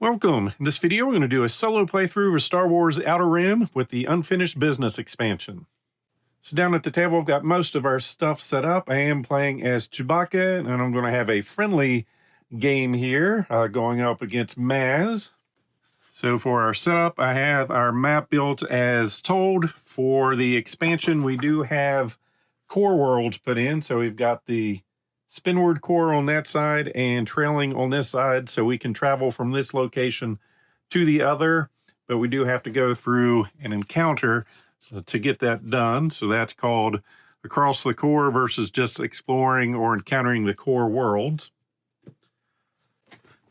Welcome. In this video, we're going to do a solo playthrough of Star Wars Outer Rim with the Unfinished Business expansion. So down at the table, I've got most of our stuff set up. I am playing as Chewbacca, and I'm going to have a friendly game here going up against Maz. So for our setup, I have our map built as told. For the expansion, we do have core worlds put in. So we've got the Spinward core on that side and trailing on this side, so we can travel from this location to the other, but we do have to go through an encounter to get that done. So that's called Across the Core versus just exploring or encountering the core worlds.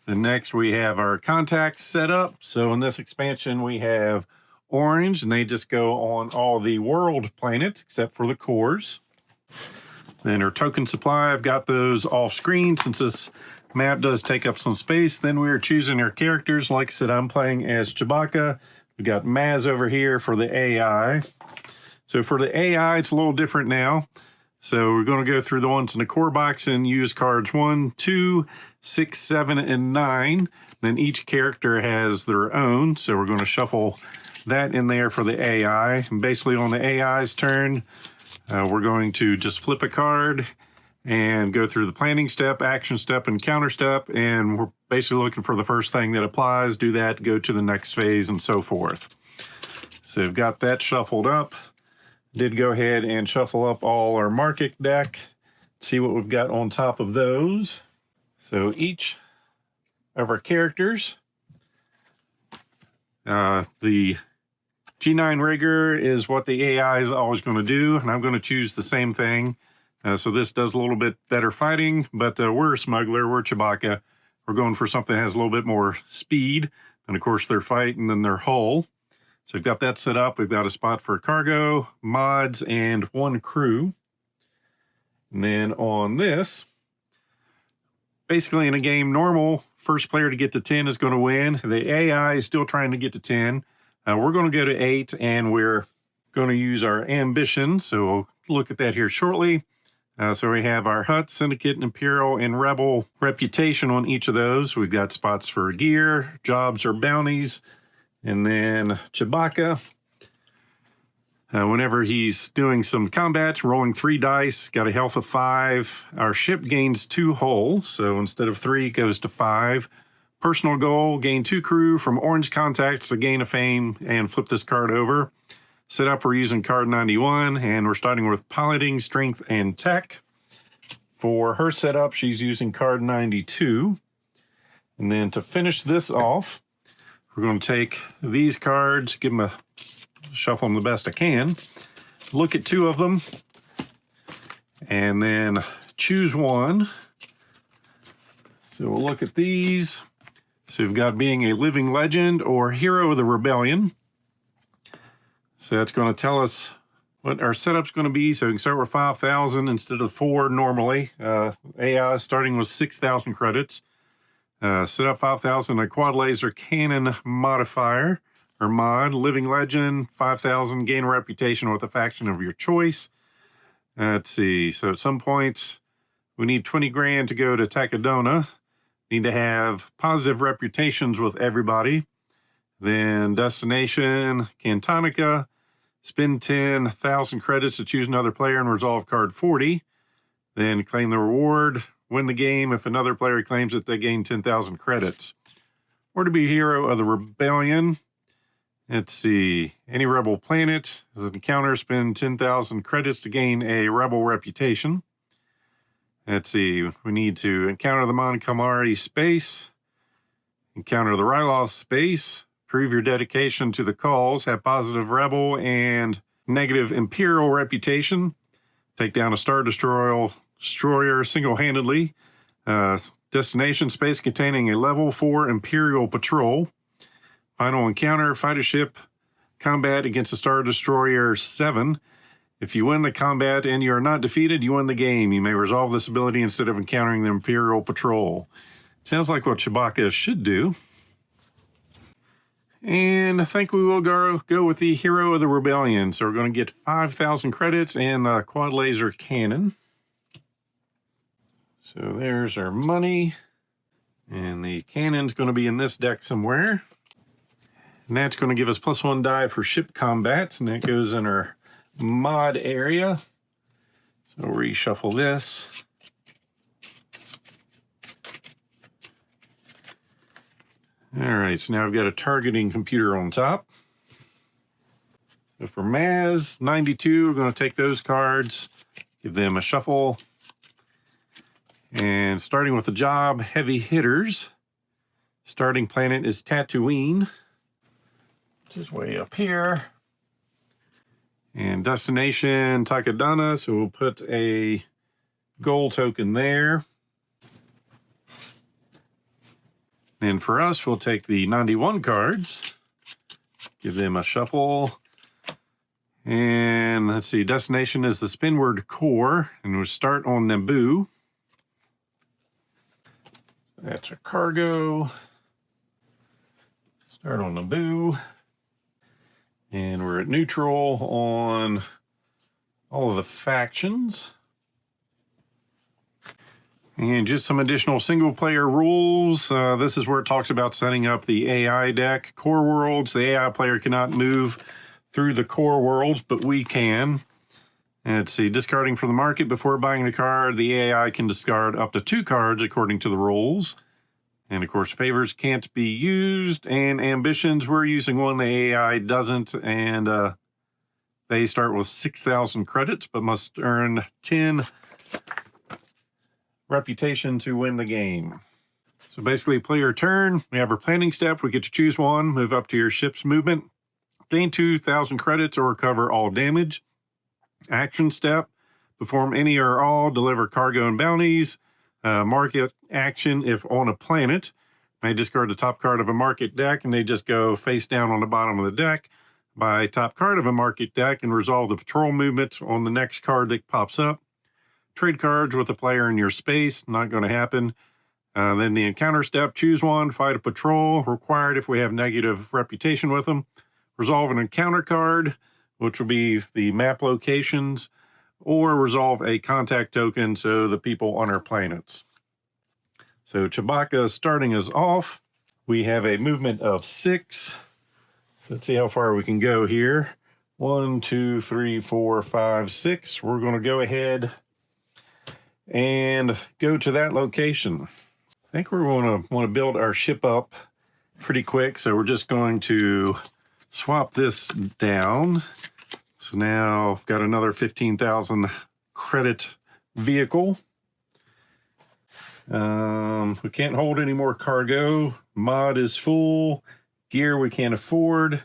Then next we have our contacts set up. So in this expansion we have orange, and they just go on all the world planets except for the cores. Then our token supply, I've got those off screen since this map does take up some space. Then we're choosing our characters. Like I said, I'm playing as Chewbacca. We've got Maz over here for the AI. So for the AI, it's a little different now. So we're going to go through the ones in the core box and use cards 1, 2, 6, 7, and 9. Then each character has their own. So we're going to shuffle that in there for the AI. And basically on the AI's turn, we're going to just flip a card and go through the planning step, action step, and counter step. And we're basically looking for the first thing that applies, do that, go to the next phase, and so forth. So we've got that shuffled up. Did go ahead and shuffle up all our market deck. See what we've got on top of those. So each of our characters, the G9 rigger is what the AI is always going to do, and I'm going to choose the same thing. So this does a little bit better fighting, but we're a smuggler, we're Chewbacca. We're going for something that has a little bit more speed, and of course their fight and then their hull. So we've got that set up. We've got a spot for cargo, mods, and one crew. And then on this, basically in a game normal, first player to get to 10 is going to win. The AI is still trying to get to 10. We're going to go to 8, and we're going to use our ambition. So we'll look at that here shortly. So we have our Hutt, Syndicate, Imperial, and Rebel reputation on each of those. We've got spots for gear, jobs, or bounties. And then Chewbacca, whenever he's doing some combats, rolling 3 dice, got a health of 5. Our ship gains 2 hull. So instead of 3, it goes to 5. Personal goal, gain 2 crew from orange contacts to gain a fame and flip this card over. Setup, we're using card 91, and we're starting with piloting, strength, and tech. For her setup, she's using card 92. And then to finish this off, we're going to take these cards, give them shuffle them the best I can, look at 2 of them, and then choose one. So we'll look at these. So we've got being a living legend or hero of the rebellion. So that's going to tell us what our setup's going to be. So we can start with 5,000 instead of 4 normally. AI is starting with 6,000 credits. Set up 5,000, a quad laser cannon modifier or mod. Living legend, 5,000, gain a reputation with a faction of your choice. Let's see. So at some points, we need 20 grand to go to Takadona. Need to have positive reputations with everybody. Then destination, Cantonica. Spend 10,000 credits to choose another player and resolve card 40. Then claim the reward. Win the game. If another player claims it, they gain 10,000 credits. Or to be hero of the rebellion. Let's see. Any rebel planet. As an encounter, spend 10,000 credits to gain a rebel reputation. Let's see, we need to encounter the Mon Calamari space, encounter the Ryloth space, prove your dedication to the cause, have positive rebel and negative Imperial reputation, take down a Star Destroyer single-handedly, destination space containing a level 4 Imperial patrol, final encounter, fight a ship, combat against a Star Destroyer 7. If you win the combat and you are not defeated, you win the game. You may resolve this ability instead of encountering the Imperial Patrol. Sounds like what Chewbacca should do. And I think we will go with the Hero of the Rebellion. So we're going to get 5,000 credits and the quad laser cannon. So there's our money. And the cannon's going to be in this deck somewhere. And that's going to give us +1 die for ship combat. And that goes in our mod area. So reshuffle this. All right, so now I've got a targeting computer on top. So for Maz 92, we're going to take those cards, give them a shuffle. And starting with the job, heavy hitters. Starting planet is Tatooine, which is way up here. And destination, Takodana, so we'll put a gold token there. And for us, we'll take the 91 cards, give them a shuffle. And let's see, destination is the Spinward Core, and we'll start on Naboo. That's a cargo. Start on Naboo. And we're at neutral on all of the factions. And just some additional single-player rules. This is where it talks about setting up the AI deck. Core worlds, the AI player cannot move through the core worlds, but we can. And let's see, discarding from the market before buying the card, the AI can discard up to 2 cards according to the rules. And of course, favors can't be used. And ambitions, we're using one, the AI doesn't. And they start with 6,000 credits, but must earn 10 reputation to win the game. So basically, play your turn. We have our planning step. We get to choose one, move up to your ship's movement, gain 2,000 credits or recover all damage. Action step, perform any or all, deliver cargo and bounties. Market action, if on a planet, may discard the top card of a market deck and they just go face down on the bottom of the deck. Buy top card of a market deck and resolve the patrol movement on the next card that pops up. Trade cards with a player in your space, not going to happen. Then the encounter step, choose one, fight a patrol, required if we have negative reputation with them. Resolve an encounter card, which will be the map locations, or resolve a contact token, so the people on our planets. So Chewbacca starting us off. We have a movement of 6. So let's see how far we can go here. 1, 2, 3, 4, 5, 6. We're going to go ahead and go to that location. I think we're going to want to build our ship up pretty quick, so we're just going to swap this down. So now I've got another 15,000 credit vehicle. We can't hold any more cargo. Mod is full. Gear we can't afford.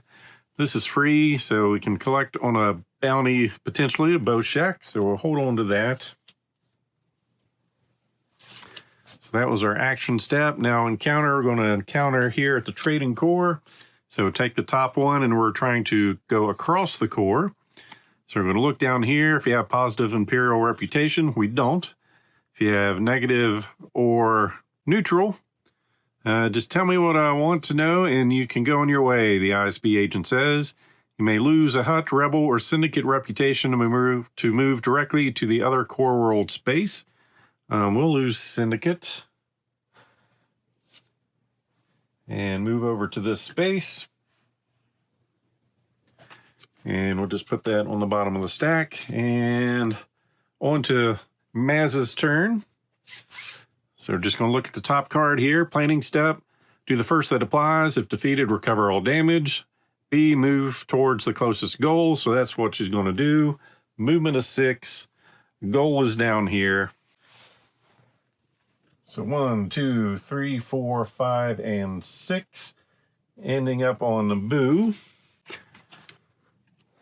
This is free, so we can collect on a bounty, potentially a Boshek, so we'll hold on to that. So that was our action step. Now encounter, we're going to encounter here at the trading core. So take the top one, and we're trying to go across the core. So we're going to look down here. If you have positive Imperial reputation, we don't. If you have negative or neutral, just tell me what I want to know, and you can go on your way, the ISB agent says. You may lose a Hutt, Rebel, or Syndicate reputation to move directly to the other core world space. We'll lose Syndicate and move over to this space. And we'll just put that on the bottom of the stack. And on to Maz's turn. So we're just going to look at the top card here. Planning step. Do the first that applies. If defeated, recover all damage. B, move towards the closest goal. So that's what she's going to do. Movement of 6. Goal is down here. So 1, 2, 3, 4, 5, and 6. Ending up on Naboo.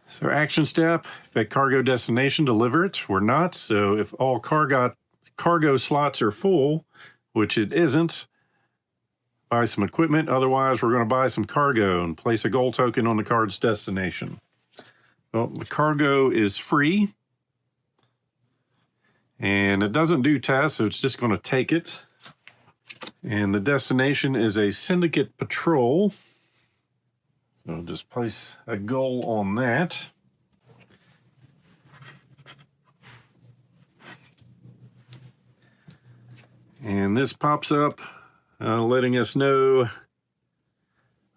So action step, if at cargo destination, deliver it. We're not, so if all cargo slots are full, which it isn't, buy some equipment. Otherwise, we're going to buy some cargo and place a gold token on the card's destination. Well, the cargo is free. And it doesn't do tests, so it's just going to take it. And the destination is a Syndicate patrol. So just place a goal on that. And this pops up letting us know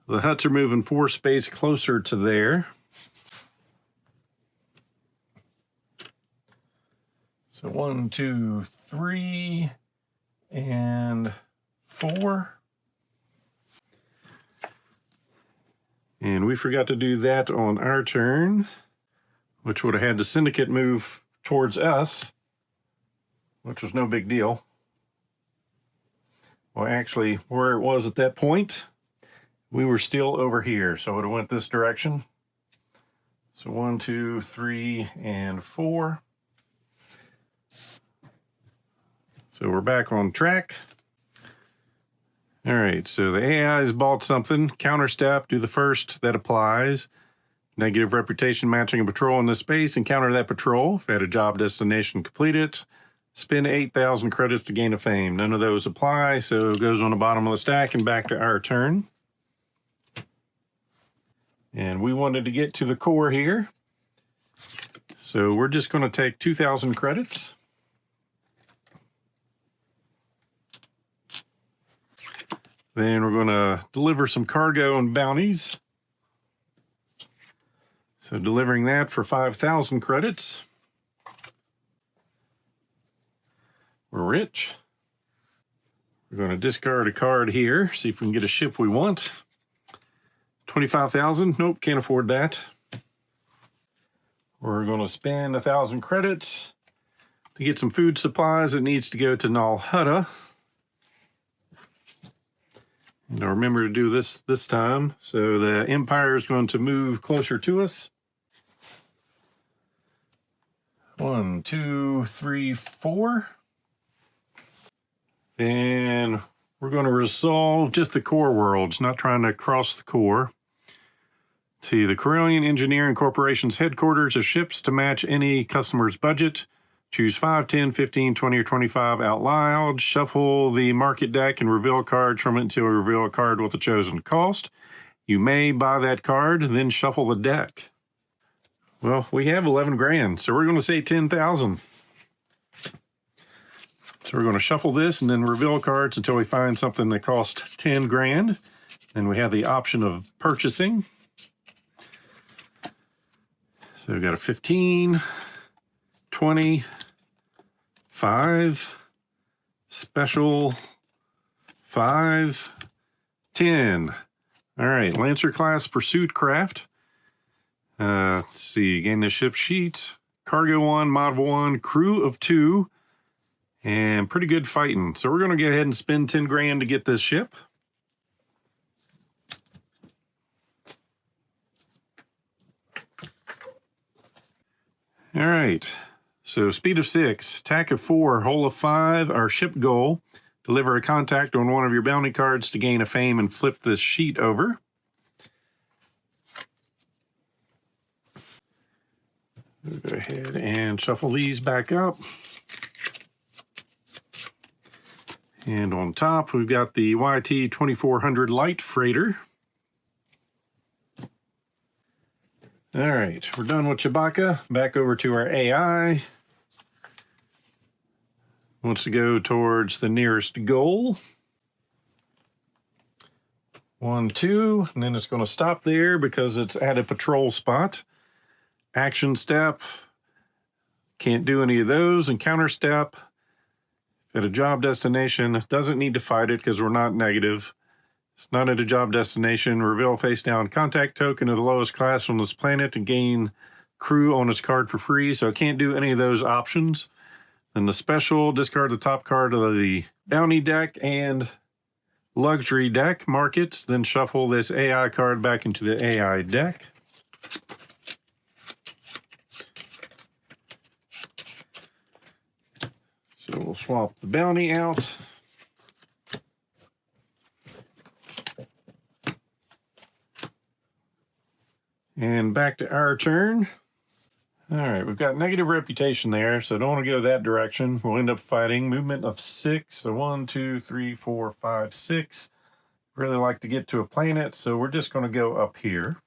the huts are moving 4 space closer to there. So 1, 2, 3, and 4. And we forgot to do that on our turn, which would have had the syndicate move towards us, which was no big deal. Well, actually, where it was at that point, we were still over here, so it would have went this direction. So 1, 2, 3, and 4. So we're back on track. All right, so the AI has bought something. Counter step, do the first that applies. Negative reputation matching a patrol in this space. Encounter that patrol. If you had a job destination, complete it. Spend 8,000 credits to gain a fame. None of those apply, so it goes on the bottom of the stack and back to our turn. And we wanted to get to the core here. So we're just going to take 2,000 credits. Then we're going to deliver some cargo and bounties. So delivering that for 5,000 credits. We're rich. We're going to discard a card here, see if we can get a ship we want. 25,000. Nope, can't afford that. We're going to spend 1,000 credits to get some food supplies. It needs to go to Nal Hutta. And I'll remember to do this time. So the Empire is going to move closer to us. 1, 2, 3, 4. And we're going to resolve just the core worlds, not trying to cross the core. See, the Corellian Engineering Corporation's headquarters of ships to match any customer's budget. Choose 5, 10, 15, 20, or 25 out loud. Shuffle the market deck and reveal cards from it until you reveal a card with the chosen cost. You may buy that card, then shuffle the deck. Well, we have 11 grand, so we're going to say 10,000. So we're going to shuffle this and then reveal cards until we find something that costs 10 grand. Then we have the option of purchasing. So we've got a 15, 20, 5, special, 5, 10. All right, Lancer class pursuit craft. Let's see, gain the ship sheets. Cargo 1, mod 1, crew of 2, and pretty good fighting. So we're going to go ahead and spend 10 grand to get this ship. All right, so speed of 6, attack of 4, hull of 5, our ship goal. Deliver a contact on one of your bounty cards to gain a fame and flip this sheet over. We'll go ahead and shuffle these back up. And on top, we've got the YT 2400 light freighter. All right, we're done with Chewbacca. Back over to our AI. Wants to go towards the nearest goal. 1, 2, and then it's going to stop there because it's at a patrol spot. Action step. Can't do any of those. And counter step. At a job destination, doesn't need to fight it because we're not negative. It's not at a job destination. Reveal face down contact token of the lowest class on this planet to gain crew on its card for free. So I can't do any of those options. Then the special, discard the top card of the bounty deck and luxury deck, mark it, then shuffle this AI card back into the AI deck. So we'll swap the bounty out. And back to our turn. All right, we've got negative reputation there, so don't want to go that direction. We'll end up fighting. Movement of 6, so 1, 2, 3, 4, 5, 6. Really like to get to a planet, so we're just going to go up here.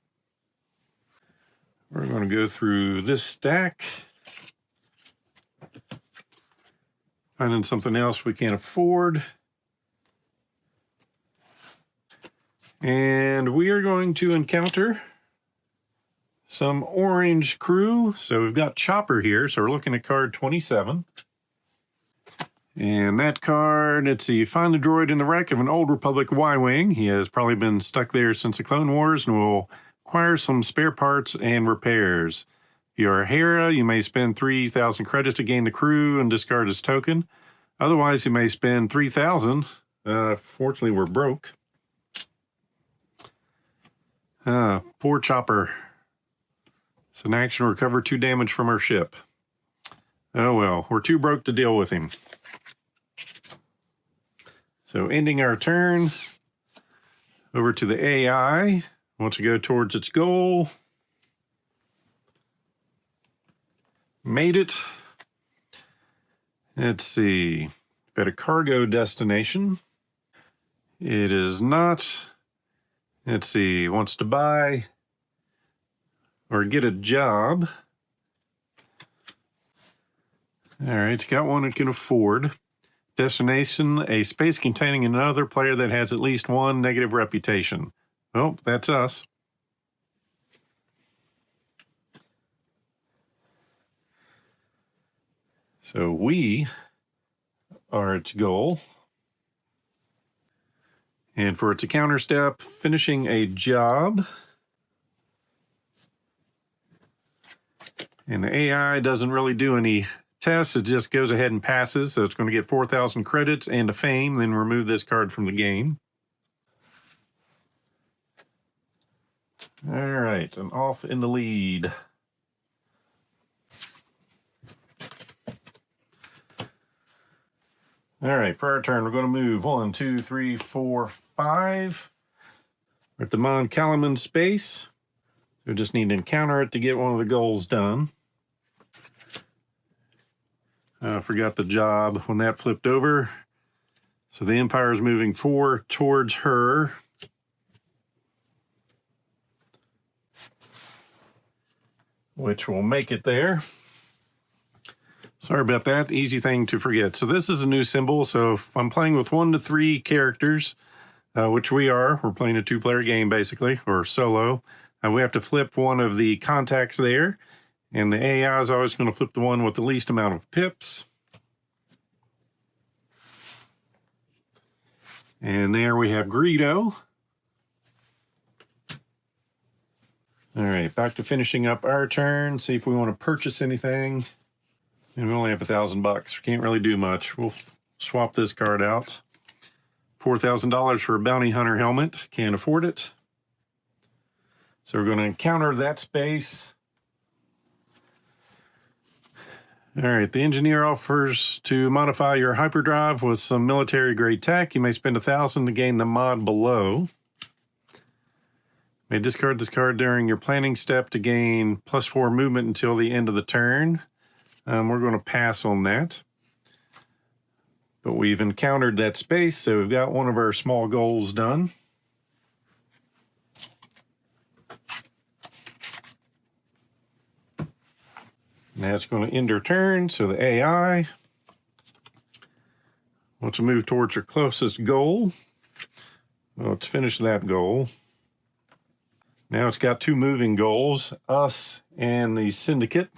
We're going to go through this stack. Finding something else we can't afford. And we are going to encounter some orange crew. So we've got Chopper here. So we're looking at card 27. And that card, let's see, find the droid in the wreck of an old Republic Y-Wing. He has probably been stuck there since the Clone Wars and will acquire some spare parts and repairs. If you're a Hera, you may spend 3,000 credits to gain the crew and discard his token. Otherwise, you may spend 3,000. Fortunately, we're broke. Poor Chopper. It's an action, recover 2 damage from our ship. Oh well, we're too broke to deal with him. So ending our turn, over to the AI. Wants to go towards its goal. Made it. Let's see. Got a cargo destination. It is not. Let's see. Wants to buy or get a job. All right. It's got one it can afford. Destination, a space containing another player that has at least one negative reputation. Well, that's us. So we are its goal. And for its a counter step, finishing a job. And the AI doesn't really do any tests. It just goes ahead and passes. So it's going to get 4,000 credits and a fame, then remove this card from the game. All right, I'm off in the lead. All right, for our turn, we're going to move 1, 2, 3, 4, 5. We're at the Mon Calamari space. We just need to encounter it to get one of the goals done. I forgot the job when that flipped over. So the Empire is moving 4 towards her. Which will make it there. Sorry about that. Easy thing to forget. So this is a new symbol. So if I'm playing with 1 to 3 characters, which we are. We're playing a 2-player game, basically, or solo. We have to flip one of the contacts there. And the AI is always going to flip the one with the least amount of pips. And there we have Greedo. All right, back to finishing up our turn. See if we want to purchase anything. And we only have $1,000. We can't really do much. We'll swap this card out. $4,000 for a bounty hunter helmet. Can't afford it. So we're going to encounter that space. All right, the engineer offers to modify your hyperdrive with some military-grade tech. You may spend 1,000 to gain the mod below. You may discard this card during your planning step to gain +4 movement until the end of the turn. We're going to pass on that. But we've encountered that space, so we've got one of our small goals done. Now it's going to end our turn, so the AI wants to move towards her closest goal. Well, let's finish that goal. Now it's got 2 moving goals, us and the Syndicate.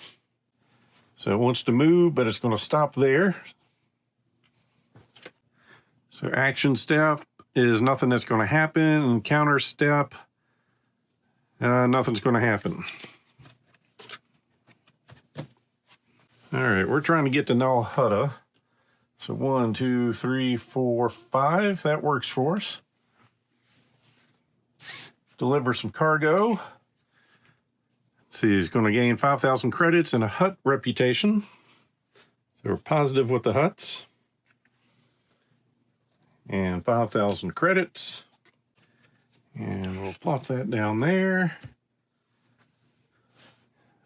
So it wants to move, but it's going to stop there. So action step is nothing that's going to happen, and counter step, nothing's going to happen. All right, we're trying to get to Nal Hutta. So 1, 2, 3, 4, 5. That works for us. Deliver some cargo. Let's see, he's going to gain 5,000 credits and a Hutt reputation. So we're positive with the Hutts. And 5,000 credits. And we'll plop that down there.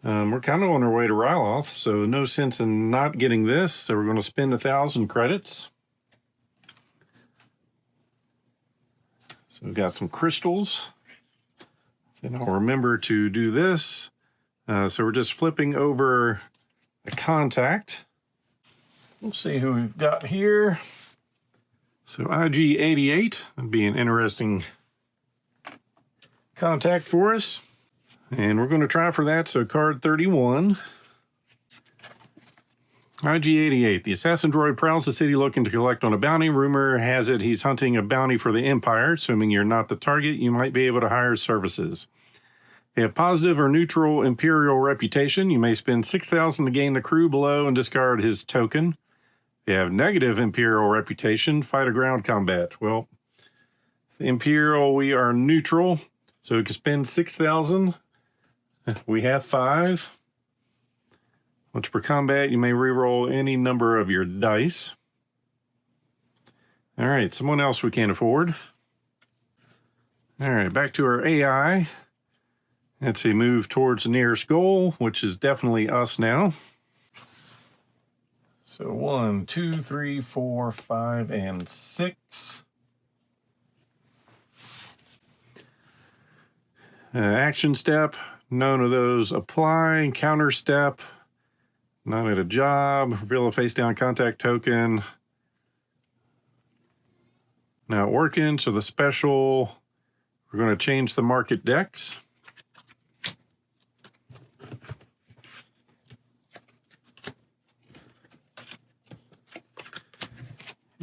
We're kind of on our way to Ryloth, so no sense in not getting this. So we're going to spend 1,000 credits. So we've got some crystals. Then I'll remember to do this. So we're just flipping over a contact. We'll see who we've got here. So IG-88 would be an interesting contact for us. And we're going to try for that. So card 31. IG-88. The assassin droid prowls the city looking to collect on a bounty. Rumor has it he's hunting a bounty for the Empire. Assuming you're not the target, you might be able to hire services. If you have positive or neutral Imperial reputation, you may spend 6,000 to gain the crew below and discard his token. If you have negative Imperial reputation, fight a ground combat. Well, the Imperial, we are neutral, so we can spend 6,000. We have 5. Once per combat, you may reroll any number of your dice. All right, someone else we can't afford. All right, back to our AI. Let's see, move towards the nearest goal, which is definitely us now. So 1, 2, 3, 4, 5, and 6. Action step, none of those apply. Counter step, not at a job. Reveal a face down contact token. Not working, so the special, we're going to change the market decks.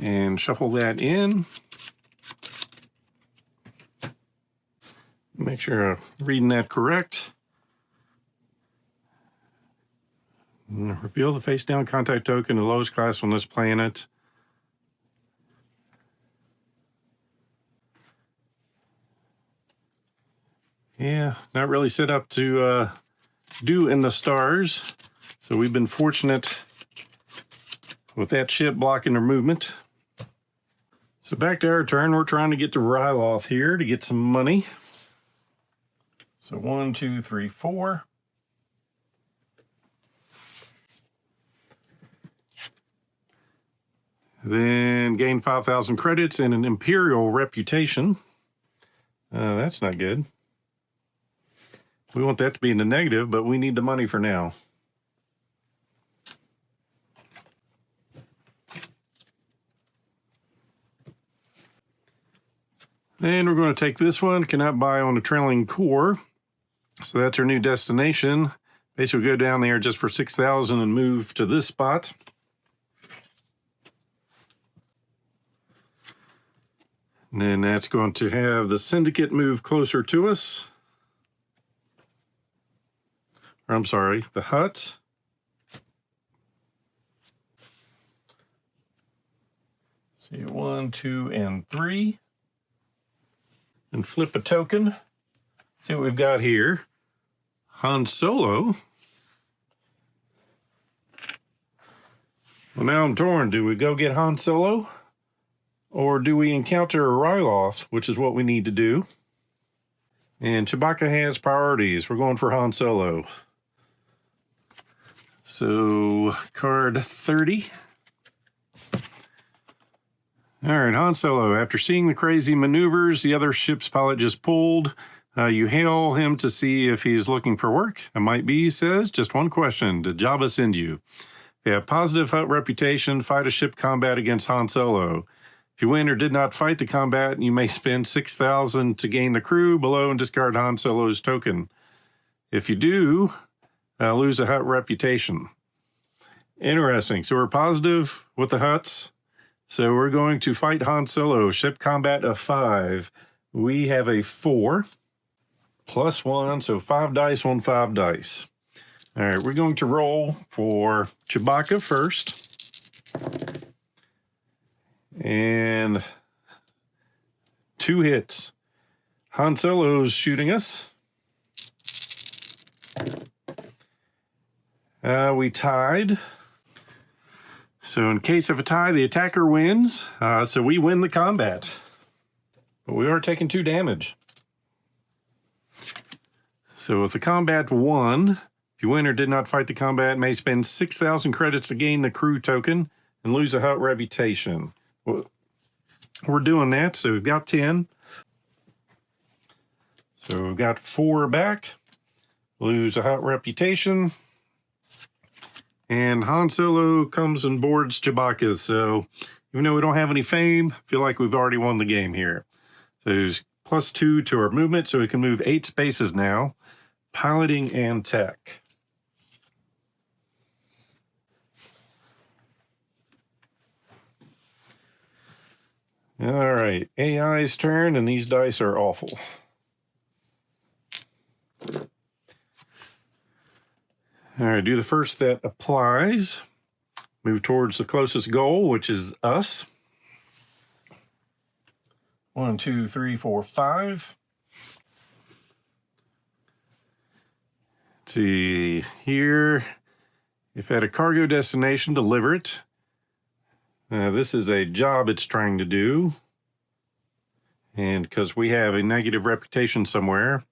And shuffle that in. Make sure I'm reading that correct. Reveal the face down contact token, the lowest class on this planet. Yeah, not really set up to do in the stars. So we've been fortunate with that ship blocking their movement. So back to our turn, we're trying to get to Ryloth here to get some money. So 1, 2, 3, 4. Then gain 5,000 credits and an Imperial reputation. That's not good. We want that to be in the negative, but we need the money for now. Then we're going to take this one, cannot buy on the trailing core. So that's our new destination. Basically go down there just for 6,000 and move to this spot. And then that's going to have the Syndicate move closer to us. Or, I'm sorry, the Hutt. See, 1, 2, and 3. And flip a token. See what we've got here. Han Solo. Well, now I'm torn. Do we go get Han Solo? Or do we encounter Ryloth, which is what we need to do? And Chewbacca has priorities. We're going for Han Solo. So, card 30. All right, Han Solo. After seeing the crazy maneuvers the other ship's pilot just pulled, you hail him to see if he's looking for work. It might be, he says. Just one question. Did Jabba send you? If you have positive Hutt reputation, fight a ship combat against Han Solo. If you win or did not fight the combat, you may spend 6,000 to gain the crew below and discard Han Solo's token. If you do, lose a Hutt reputation. Interesting. So we're positive with the Hutts. So we're going to fight Han Solo. Ship combat of 5. We have a 4. +1, so 5 dice on 5 dice. All right, we're going to roll for Chewbacca first. And 2 hits. Han Solo's shooting us. We tied. So in case of a tie, the attacker wins. So we win the combat. But we are taking 2 damage. So with the combat 1, if you win or did not fight the combat, may spend 6,000 credits to gain the crew token and lose a Hutt reputation. Well, we're doing that, so we've got 10. So we've got 4 back. Lose a Hutt reputation. And Han Solo comes and boards Chewbacca. So even though we don't have any fame, I feel like we've already won the game here. So he's +2 to our movement, so we can move 8 spaces now. Piloting and tech. All right, AI's turn, and these dice are awful. All right, do the first that applies. Move towards the closest goal, which is us. 1, 2, 3, 4, 5. Let's see here. If at a cargo destination, deliver it. This is a job it's trying to do. And because we have a negative reputation somewhere,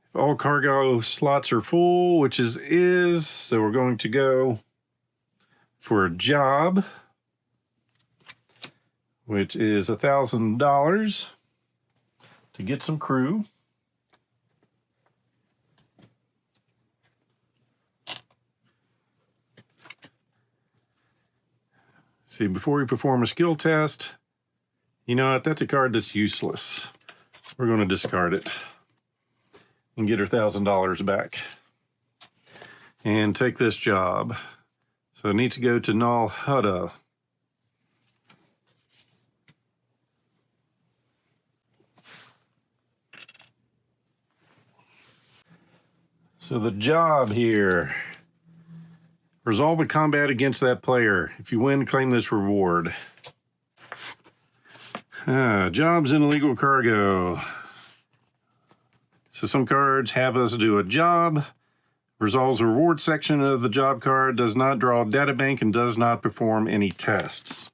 if all cargo slots are full, which is, so we're going to go for a job, which is $1,000 to get some crew. See, before we perform a skill test, you know what, that's a card that's useless. We're going to discard it and get our $1,000 back. And take this job. So it needs to go to Nal Hutta. So the job here. Resolve a combat against that player. If you win, claim this reward. Jobs in illegal cargo. So some cards have us do a job. Resolves the reward section of the job card. Does not draw a data bank and does not perform any tests.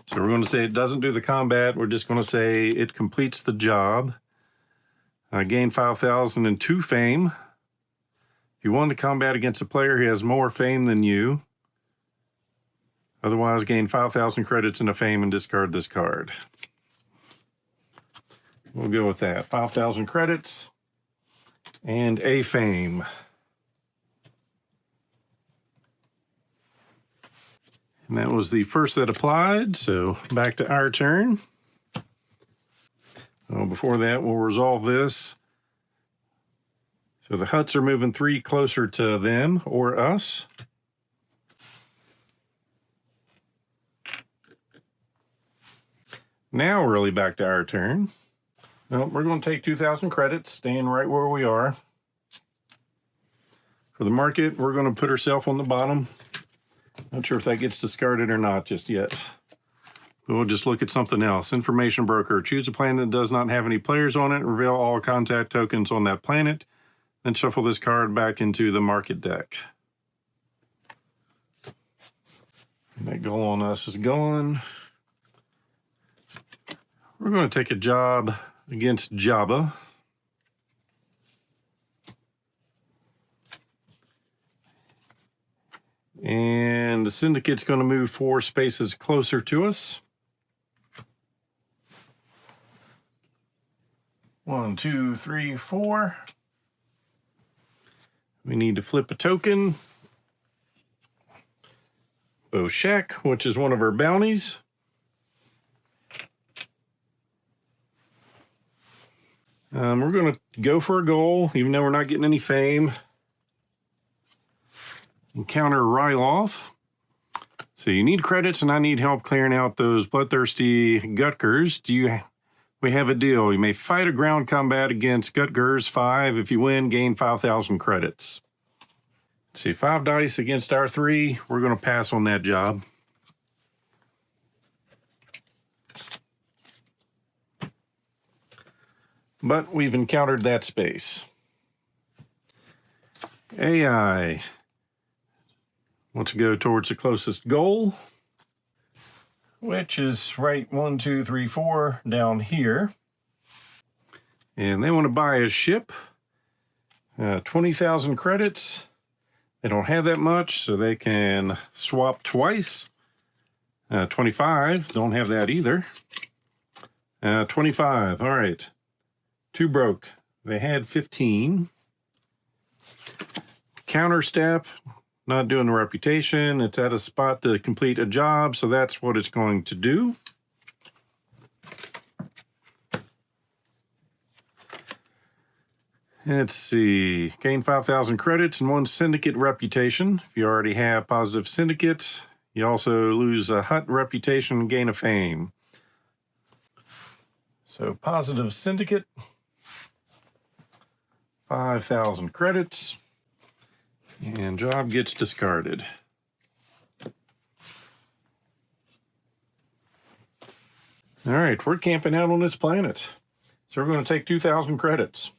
So we're going to say it doesn't do the combat. We're just going to say it completes the job. Gain 5,002 fame. If you won the combat against a player who has more fame than you, otherwise gain 5,000 credits in a fame and discard this card. We'll go with that. 5,000 credits and a fame. And that was the first that applied, so back to our turn. Before that, we'll resolve this. So the huts are moving 3 closer to them or us. Now we're really back to our turn. Well, we're going to take 2,000 credits, staying right where we are. For the market, we're going to put ourselves on the bottom. Not sure if that gets discarded or not just yet. But we'll just look at something else. Information broker. Choose a planet that does not have any players on it. Reveal all contact tokens on that planet. Then shuffle this card back into the market deck. And that goal on us is gone. We're going to take a job against Jabba. And the syndicate's going to move 4 spaces closer to us. 1, 2, 3, 4. We need to flip a token. Boshek, which is one of our bounties. We're going to go for a goal, even though we're not getting any fame. Encounter Ryloth. So you need credits, and I need help clearing out those bloodthirsty Gutkers. We have a deal. You may fight a ground combat against Gutkers 5. If you win, gain 5,000 credits. Let's see, 5 dice against our 3. We're going to pass on that job. But we've encountered that space. AI wants to go towards the closest goal, which is right 1, 2, 3, 4 down here. And they want to buy a ship. 20,000 credits. They don't have that much, so they can swap twice. 25, don't have that either. 25, all right. 2 broke. They had 15. Counter step, not doing the reputation. It's at a spot to complete a job, so that's what it's going to do. Let's see. Gain 5,000 credits and 1 syndicate reputation. If you already have positive syndicates, you also lose a hut reputation and gain a fame. So positive syndicate, 5,000 credits, and job gets discarded. All right, we're camping out on this planet. So we're going to take 2,000 credits.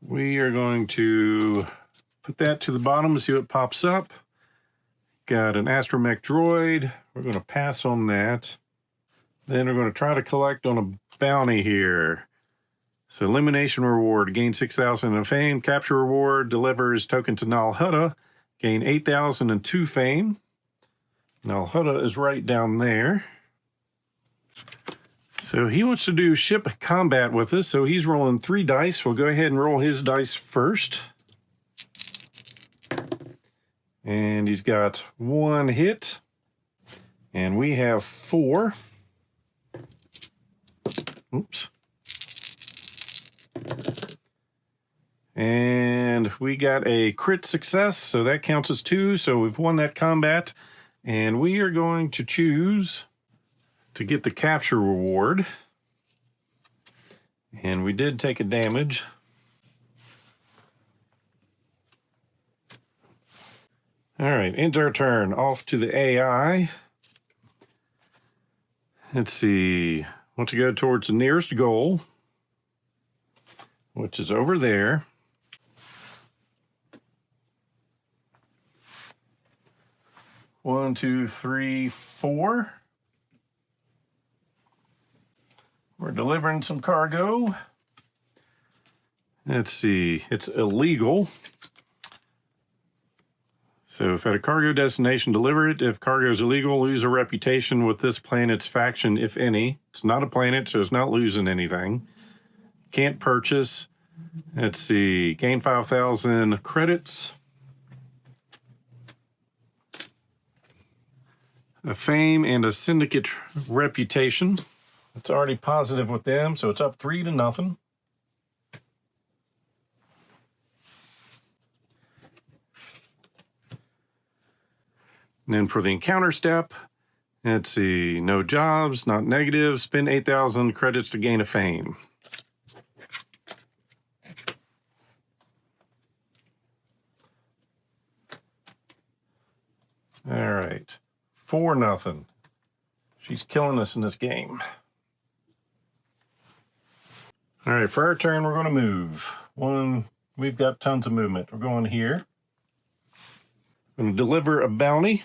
We are going to put that to the bottom and see what pops up. Got an astromech droid. We're going to pass on that. Then we're going to try to collect on a bounty here. So elimination reward, gain 6,000 in fame. Capture reward, delivers token to Nal Hutta, gain 8,002 fame. Nal Hutta is right down there. So he wants to do ship combat with us, so he's rolling 3 dice. We'll go ahead and roll his dice first. And he's got 1 hit. And we have 4. Oops. And we got a crit success, so that counts as 2. So we've won that combat. And we are going to choose to get the capture reward. And we did take a damage. All right, ends our turn. Off to the AI. Let's see. Want to go towards the nearest goal, which is over there. One, two, three, 4. We're delivering some cargo. Let's see. It's illegal. So if at a cargo destination, deliver it. If cargo is illegal, lose a reputation with this planet's faction, if any. It's not a planet, so it's not losing anything. Can't purchase. Let's see. Gain 5,000 credits. A fame and a syndicate reputation. It's already positive with them, so it's up 3-0. And then for the encounter step, let's see, no jobs, not negative, spend 8,000 credits to gain a fame. All right, 4-0. She's killing us in this game. All right, for our turn, we're going to move. We've got tons of movement. We're going here. Going to deliver a bounty.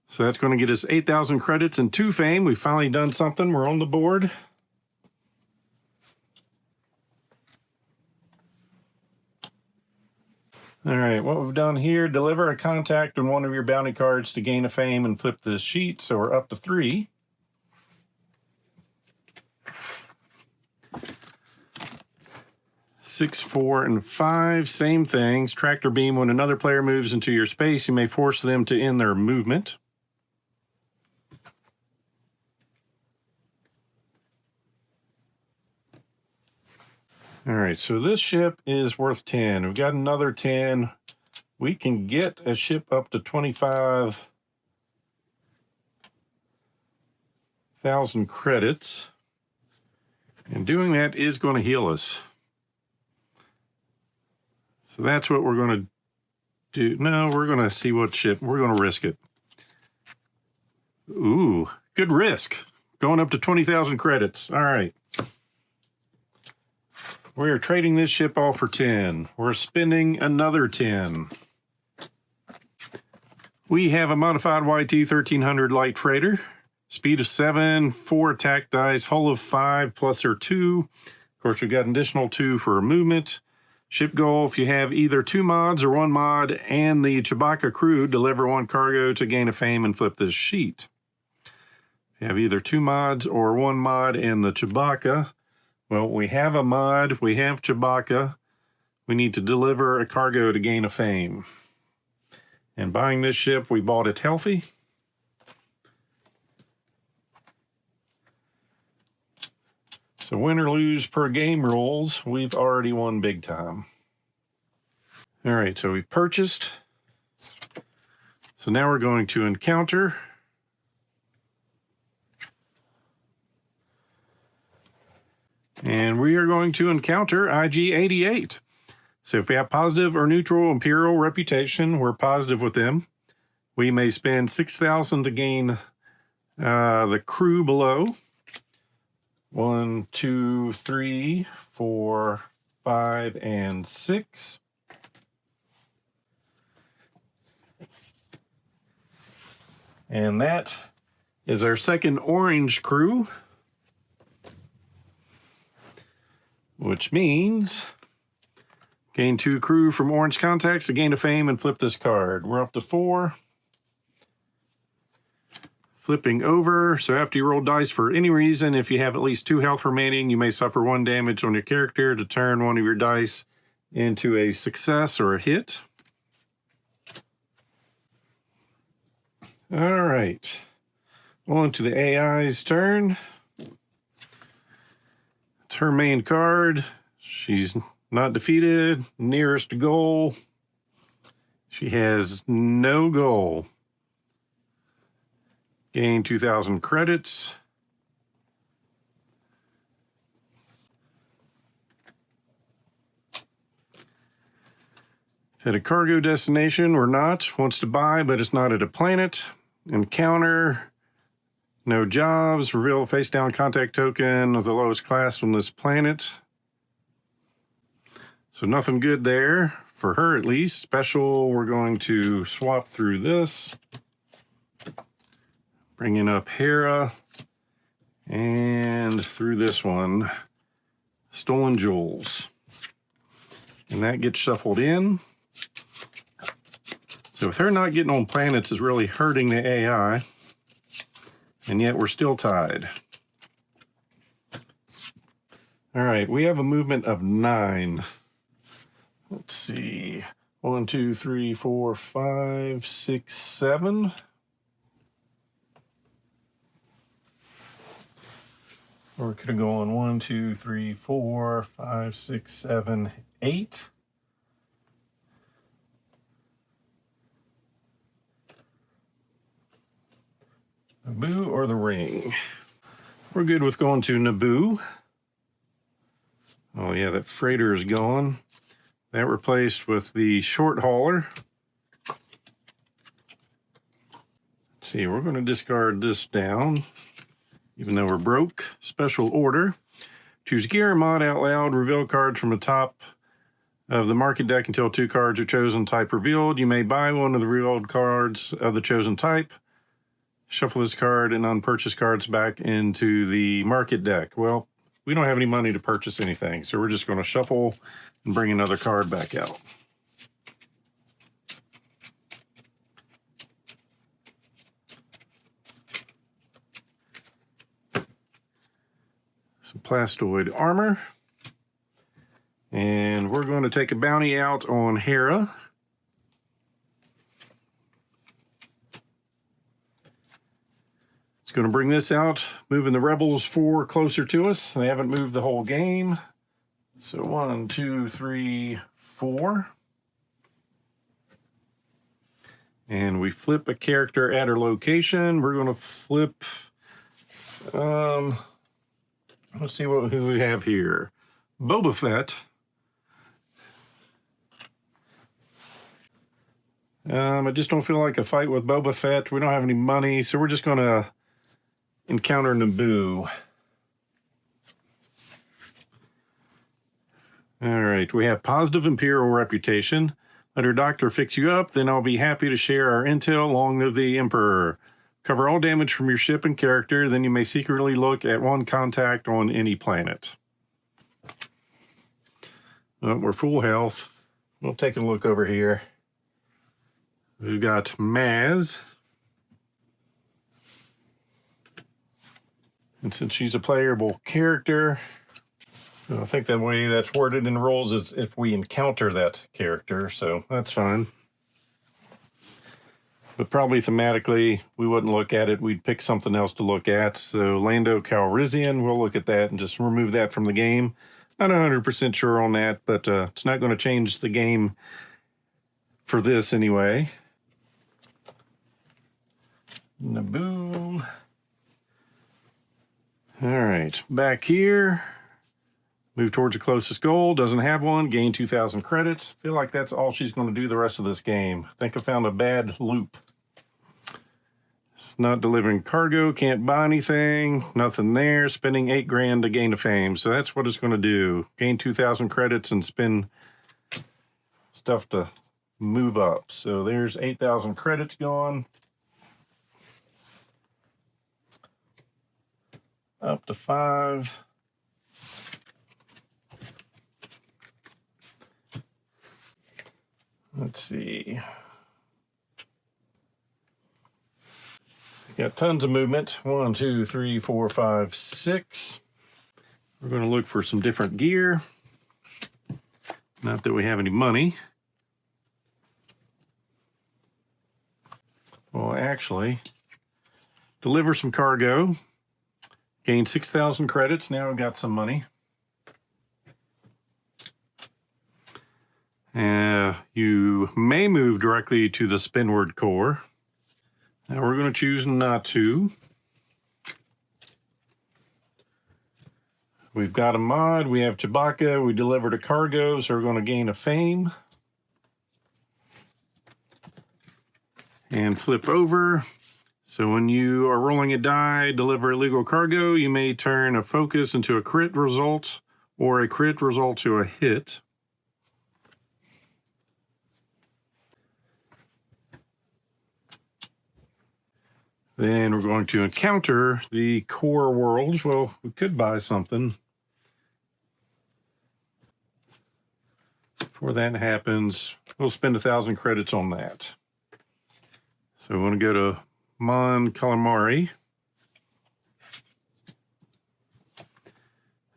So that's going to get us 8,000 credits and 2 fame. We've finally done something. We're on the board. All right, what we've done here, deliver a contact on one of your bounty cards to gain a fame and flip this sheet. So we're up to 3. Six, 4, and 5, same things. Tractor beam, when another player moves into your space, you may force them to end their movement. All right, so this ship is worth 10. We've got another 10. We can get a ship up to 25,000 credits. And doing that is going to heal us. So that's what we're going to do. No, we're going to see what ship. We're going to risk it. Ooh, good risk. Going up to 20,000 credits. All right. We're trading this ship off for 10. We're spending another 10. We have a modified YT 1300 light freighter. Speed of 7, 4 attack dice, hull of 5, plus or 2. Of course, we've got an additional 2 for movement. Ship goal, if you have either 2 mods or 1 mod and the Chewbacca crew, deliver 1 cargo to gain a fame and flip this sheet. If you have either 2 mods or 1 mod and the Chewbacca, well, we have a mod, we have Chewbacca. We need to deliver a cargo to gain a fame. And buying this ship, we bought it healthy. So So win or lose per game rules, we've already won big time. All right, so we purchased. So now we're going to encounter. And we are going to encounter IG-88. So if we have positive or neutral Imperial reputation, we're positive with them. We may spend 6,000 to gain the crew below. 1, 2, 3, 4, 5, and 6. And that is our second orange crew, which means gain 2 crew from orange contacts to gain a fame and flip this card. We're up to 4. Flipping over, so after you roll dice for any reason, if you have at least 2 health remaining, you may suffer 1 damage on your character to turn one of your dice into a success or a hit. All right, on to the AI's turn. It's her main card. She's not defeated, nearest to goal. She has no goal. Gain 2,000 credits. At a cargo destination or not, wants to buy, but it's not at a planet. Encounter, no jobs, reveal a face down contact token of the lowest class on this planet. So nothing good there, for her at least. Special, we're going to swap through this. Bringing up Hera, and through this one, Stolen Jewels. And that gets shuffled in. So with her not getting on planets is really hurting the AI, and yet we're still tied. All right, we have a movement of 9. Let's see, 1, 2, 3, 4, 5, 6, 7. Or we could have gone 1, 2, 3, 4, 5, 6, 7, 8. Naboo or the ring? We're good with going to Naboo. Oh yeah, that freighter is gone. That replaced with the short hauler. Let's see, we're going to discard this down. Even though we're broke, special order. Choose gear and mod out loud. Reveal cards from the top of the market deck until 2 cards are chosen type revealed. You may buy one of the revealed cards of the chosen type. Shuffle this card and unpurchased cards back into the market deck. Well, we don't have any money to purchase anything, so we're just going to shuffle and bring another card back out. Plastoid armor, and we're going to take a bounty out on Hera. It's going to bring this out, moving the rebels 4 closer to us. They haven't moved the whole game, so 1, 2, 3, 4, and we flip a character at her location. We're going to flip let's see who we have here. Boba Fett. I just don't feel like a fight with Boba Fett. We don't have any money, so we're just going to encounter Naboo. All right, we have positive Imperial reputation. Let her doctor fix you up, then I'll be happy to share our intel. Long live the Emperor. Cover all damage from your ship and character, then you may secretly look at 1 contact on any planet. Well, we're full health. We'll take a look over here. We've got Maz. And since she's a playable character, I think the way that's worded in the rules is if we encounter that character, so that's fine. but probably thematically we wouldn't look at it. We'd pick something else to look at. So Lando Calrissian, we'll look at that and just remove that from the game. Not 100% sure on that, but it's not going to change the game for this anyway. Naboo. All right, back here. Move towards the closest goal. Doesn't have one. Gain 2,000 credits. Feel like that's all she's going to do the rest of this game. I think I found a bad loop. It's not delivering cargo. Can't buy anything. Nothing there. Spending 8 grand to gain a fame. So that's what it's going to do. Gain 2,000 credits and spend stuff to move up. So there's 8,000 credits gone. Up to 5. Let's see. Got tons of movement. 1, 2, 3, 4, 5, 6. We're going to look for some different gear. Not that we have any money. Well, actually, deliver some cargo. Gain 6,000 credits. Now we've got some money. You may move directly to the Spinward core. Now we're going to choose not to. We've got a mod. We have Chewbacca. We delivered a cargo, so we're going to gain a fame. And flip over. So when you are rolling a die, deliver illegal cargo, you may turn a focus into a crit result or a crit result to a hit. Then we're going to encounter the core worlds. Well, we could buy something. Before that happens, we'll spend 1,000 credits on that. So we want to go to Mon Calamari.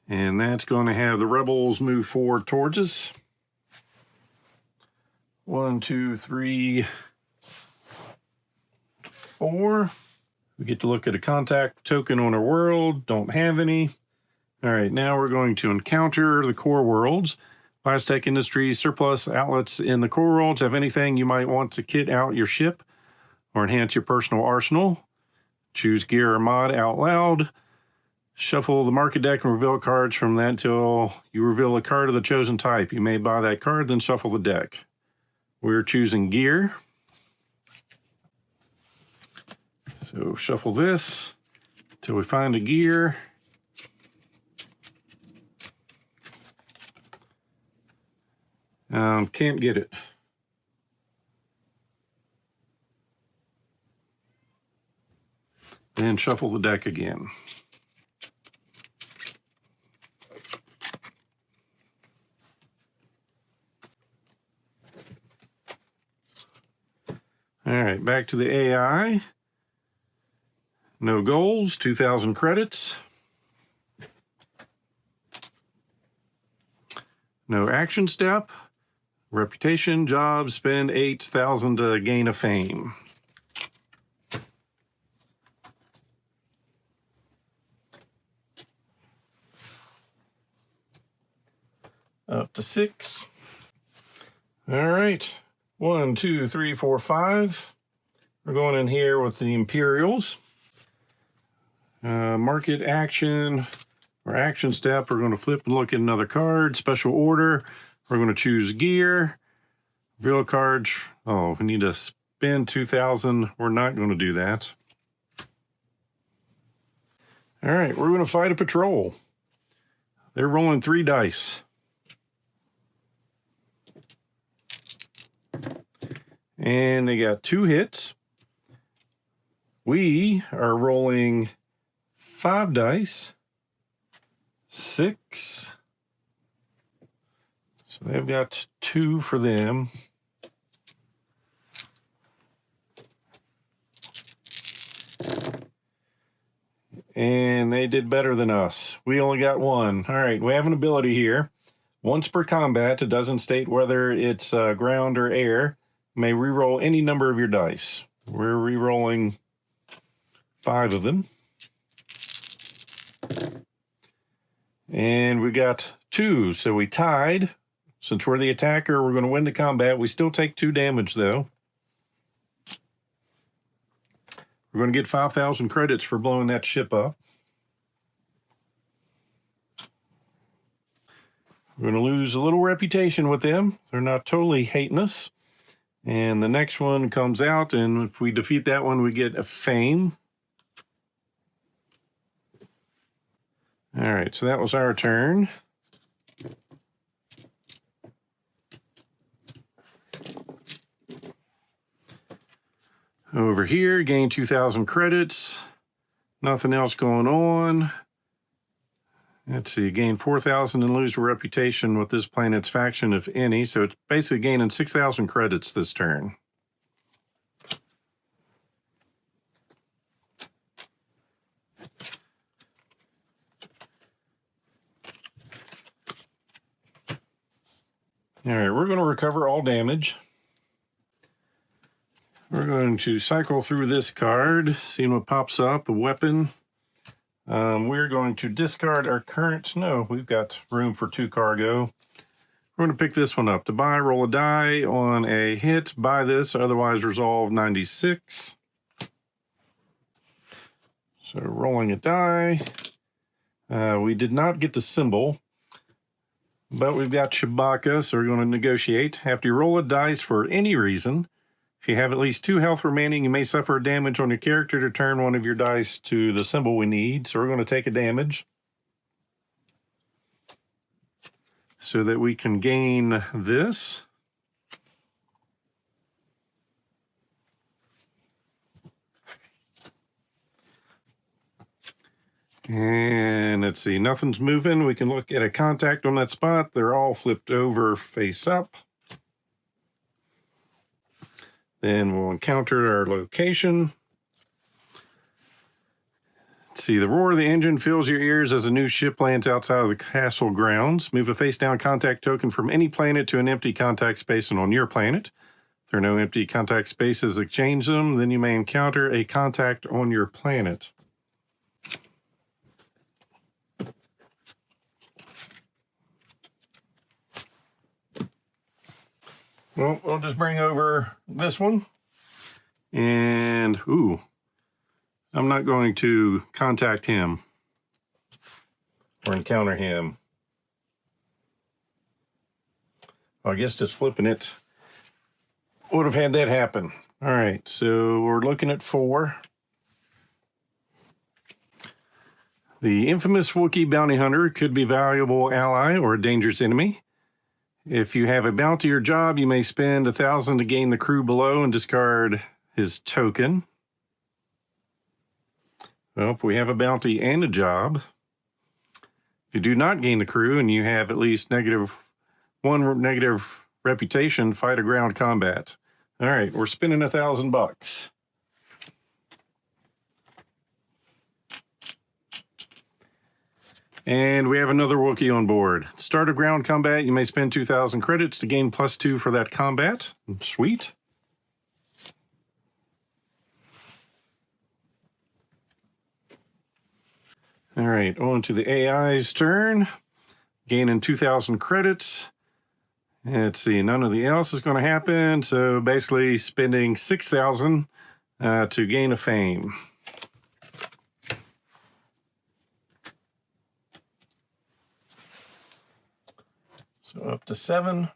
And that's going to have the rebels move forward towards us. 1, 2, 3, 4. We get to look at a contact token on our world. Don't have any. All right, now we're going to encounter the core worlds. Biotech Industries surplus outlets in the core worlds. Have anything you might want to kit out your ship or enhance your personal arsenal. Choose gear or mod out loud. Shuffle the market deck and reveal cards from that until you reveal a card of the chosen type. You may buy that card, then shuffle the deck. We're choosing gear. So shuffle this until we find a gear. Can't get it. Then shuffle the deck again. All right, back to the AI. No goals, 2,000 credits. No action step. Reputation, job, spend 8,000 to gain a fame. Up to 6. All right. 1, 2, 3, 4, 5. We're going in here with the Imperials. Market action or action step. We're going to flip and look at another card. Special order. We're going to choose gear. Reveal cards. Oh, we need to spend 2,000. We're not going to do that. All right, we're going to fight a patrol. They're rolling 3 dice. And they got 2 hits. We are rolling 5 dice. 6. So they've got 2 for them. And they did better than us. We only got 1. All right, we have an ability here. Once per combat, it doesn't state whether it's ground or air. May reroll any number of your dice. We're re-rolling 5 of them. And we got 2, so we tied. Since we're the attacker, we're going to win the combat. We still take 2 damage, though. We're going to get 5,000 credits for blowing that ship up. We're going to lose a little reputation with them. They're not totally hating us. And the next one comes out, and if we defeat that one, we get a fame. All right, so that was our turn. Over here, gain 2,000 credits. Nothing else going on. Let's see, gain 4,000 and lose a reputation with this planet's faction, if any. So it's basically gaining 6,000 credits this turn. All right, we're going to recover all damage. We're going to cycle through this card, seeing what pops up, a weapon. We're going to discard our current. No, we've got room for 2 cargo. We're going to pick this one up. To buy, roll a die. On a hit, buy this, otherwise resolve 96. So rolling a die. We did not get the symbol, but we've got Chewbacca, so we're going to negotiate. After you roll a dice for any reason, if you have at least 2 health remaining, you may suffer damage on your character to turn one of your dice to the symbol we need. So we're going to take a damage so that we can gain this. And let's see, nothing's moving. We can look at a contact on that spot. They're all flipped over face up. Then we'll encounter our location. Let's see, the roar of the engine fills your ears as a new ship lands outside of the castle grounds. Move a face-down contact token from any planet to an empty contact space and on your planet. If there are no empty contact spaces, exchange them. Then you may encounter a contact on your planet. Well, we'll just bring over this one. And, ooh, I'm not going to contact him or encounter him. Well, I guess just flipping it would have had that happen. All right, so we're looking at 4. The infamous Wookiee bounty hunter could be a valuable ally or a dangerous enemy. If you have a bounty or job, you may spend 1,000 to gain the crew below and discard his token. Well, if we have a bounty and a job, if you do not gain the crew and you have at least one negative reputation, fight a ground combat. All right, we're spending $1,000. And we have another Wookiee on board. Start a ground combat. You may spend 2,000 credits to gain +2 for that combat. Sweet. All right, on to the AI's turn. Gaining 2,000 credits. Let's see, none of the else is going to happen. So basically spending 6,000 to gain a fame. So up to 7.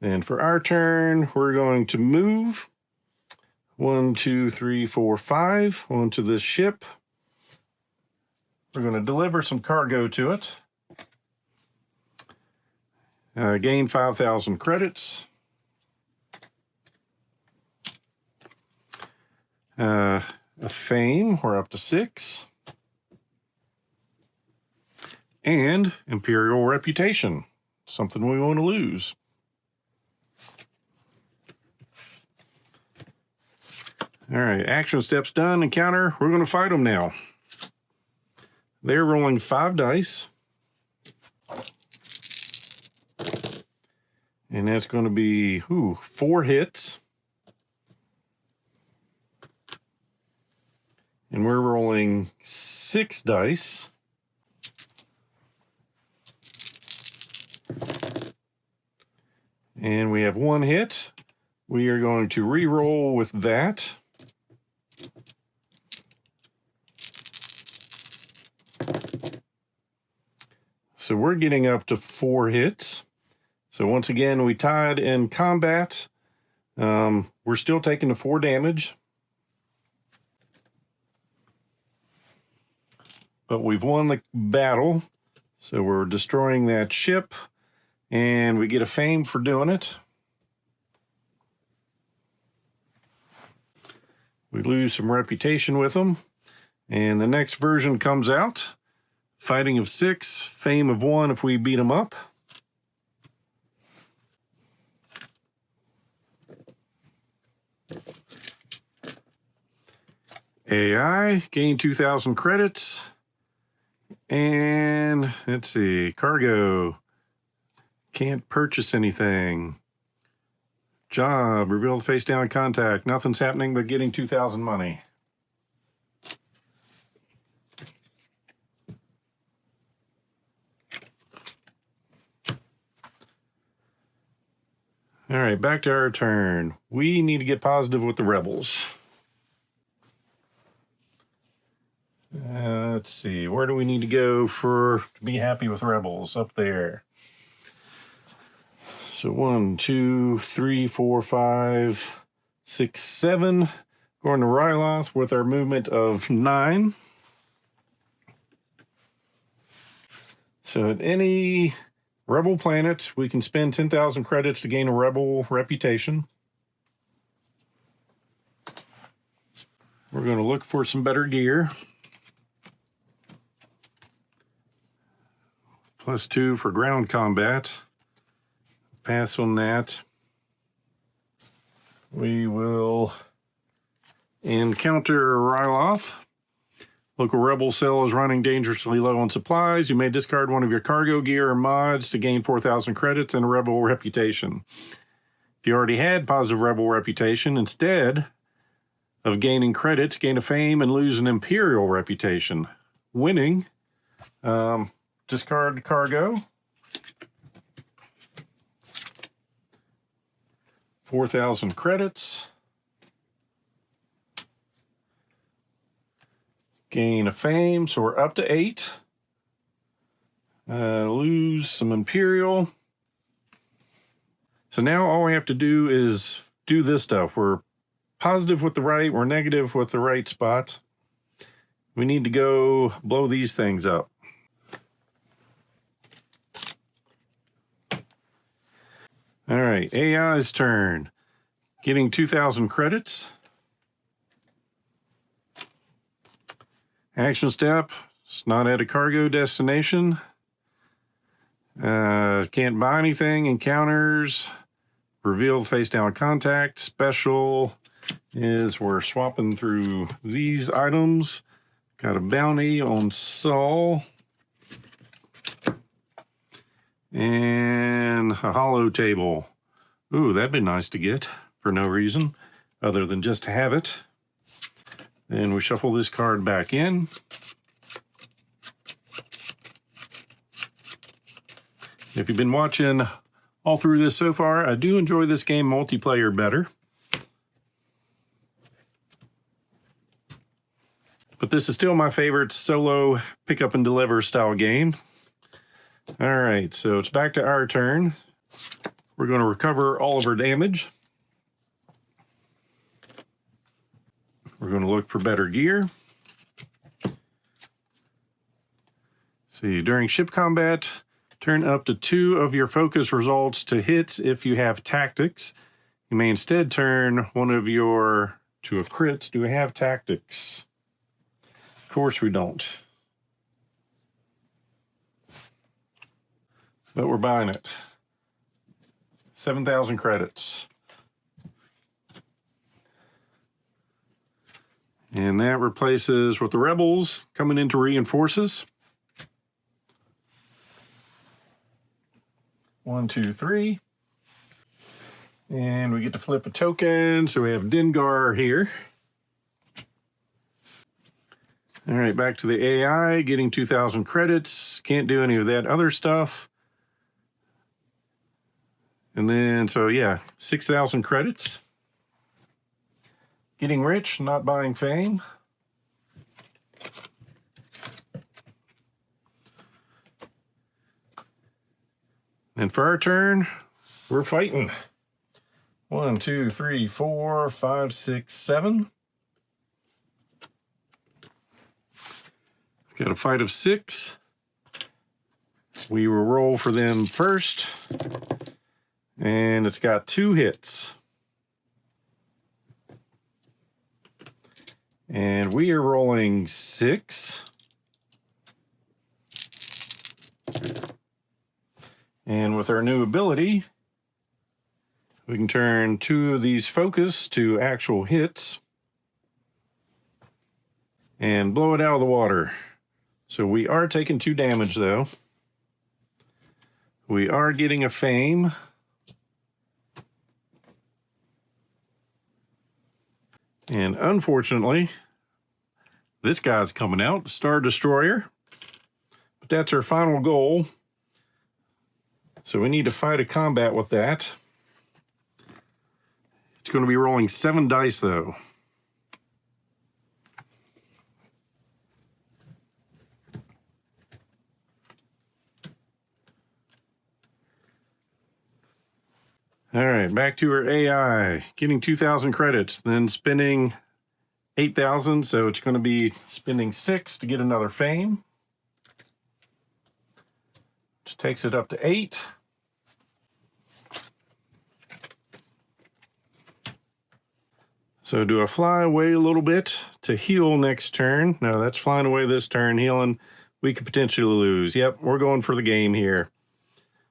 And for our turn, we're going to move 1, 2, 3, 4, 5 onto this ship. We're going to deliver some cargo to it. Gain 5,000 credits. A fame, we're up to 6. And Imperial reputation, something we want to lose. All right, action steps done. Encounter, we're going to fight them now. They're rolling 5 dice. And that's going to be 4 hits. And we're rolling 6 dice. And we have 1 hit. We are going to re-roll with that. So we're getting up to 4 hits. So once again, we tied in combat. We're still taking the 4 damage. But we've won the battle. So we're destroying that ship. And we get a fame for doing it. We lose some reputation with them. And the next version comes out. Fighting of 6, fame of 1 if we beat them up. AI, gain 2,000 credits. And let's see, cargo. Can't purchase anything. Job, reveal the face down contact. Nothing's happening but getting 2,000 money. All right, back to our turn. We need to get positive with the rebels. Let's see, where do we need to go to be happy with rebels? Up there. So 1, 2, 3, 4, 5, 6, 7. Going to Ryloth with our movement of 9. So at any rebel planet, we can spend 10,000 credits to gain a rebel reputation. We're going to look for some better gear. +2 for ground combat. Pass on that. We will encounter Ryloth. Local rebel cell is running dangerously low on supplies. You may discard one of your cargo gear or mods to gain 4,000 credits and a rebel reputation. If you already had positive rebel reputation, instead of gaining credits, gain a fame and lose an imperial reputation. Winning, discard cargo. 4,000 credits. Gain a fame, so we're up to 8. Lose some imperial. So now all we have to do is do this stuff. We're positive with the right, we're negative with the right spot. We need to go blow these things up. All right, AI's turn. Getting 2,000 credits. Action step, it's not at a cargo destination. Can't buy anything. Encounters, reveal face down contact. Special is we're swapping through these items. Got a bounty on Saul. And a hollow table. Ooh, that'd be nice to get for no reason other than just to have it. And we shuffle this card back in. If you've been watching all through this so far, I do enjoy this game multiplayer better. But this is still my favorite solo pick up and deliver style game. All right, so it's back to our turn. We're going to recover all of our damage. We're going to look for better gear. See, during ship combat, turn up to 2 of your focus results to hits if you have tactics. You may instead turn one of your to a crits. Do we have tactics? Of course we don't. But we're buying it. 7,000 credits. And that replaces with the rebels coming in to reinforces. 1, 2, 3. And we get to flip a token. So we have Dengar here. All right, back to the AI, getting 2,000 credits. Can't do any of that other stuff. And then, so yeah, 6,000 credits. Getting rich, not buying fame. And for our turn, we're fighting. 1, 2, 3, 4, 5, 6, 7. Got a fight of 6. We will roll for them first. And it's got 2 hits. And we are rolling 6. And with our new ability, we can turn 2 of these focus to actual hits and blow it out of the water. So we are taking 2 damage though. We are getting a fame. And unfortunately, this guy's coming out, Star Destroyer. But that's our final goal. So we need to fight a combat with that. It's going to be rolling 7 dice though. All right, back to our AI, getting 2,000 credits, then spending 8,000, so it's going to be spending 6 to get another fame, which takes it up to 8. So do I fly away a little bit to heal next turn? No, that's flying away this turn, healing. We could potentially lose. Yep, we're going for the game here.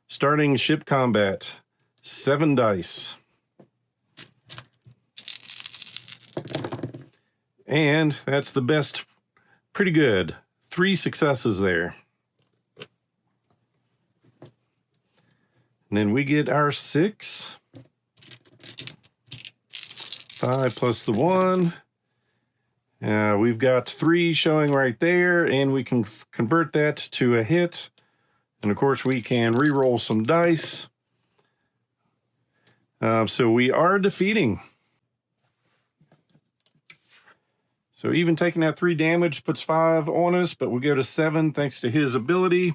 Starting ship combat. 7 dice. And that's the best. Pretty good. 3 successes there. And then we get our 6. 5 plus the 1. We've got 3 showing right there, and we can convert that to a hit. And of course, we can re-roll some dice. So we are defeating. So even taking that 3 damage puts 5 on us, but we go to 7 thanks to his ability.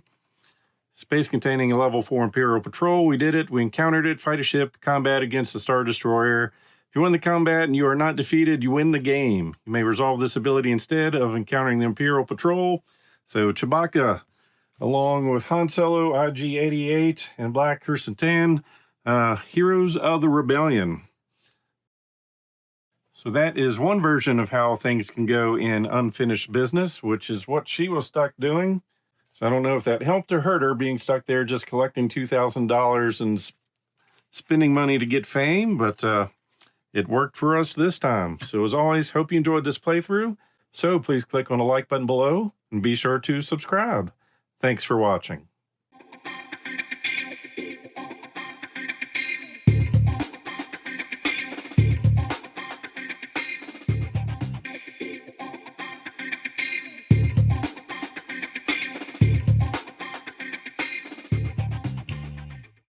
Space containing a level 4 Imperial Patrol. We did it. We encountered it. Fight a ship. Combat against the Star Destroyer. If you win the combat and you are not defeated, you win the game. You may resolve this ability instead of encountering the Imperial Patrol. So Chewbacca, along with Han Solo, IG-88, and Black Krrsantan, Heroes of the Rebellion. So that is one version of how things can go in Unfinished Business, which is what she was stuck doing. So I don't know if that helped or hurt her being stuck there just collecting $2,000 and spending money to get fame, but it worked for us this time. So as always, hope you enjoyed this playthrough. So please click on the like button below and be sure to subscribe. Thanks for watching.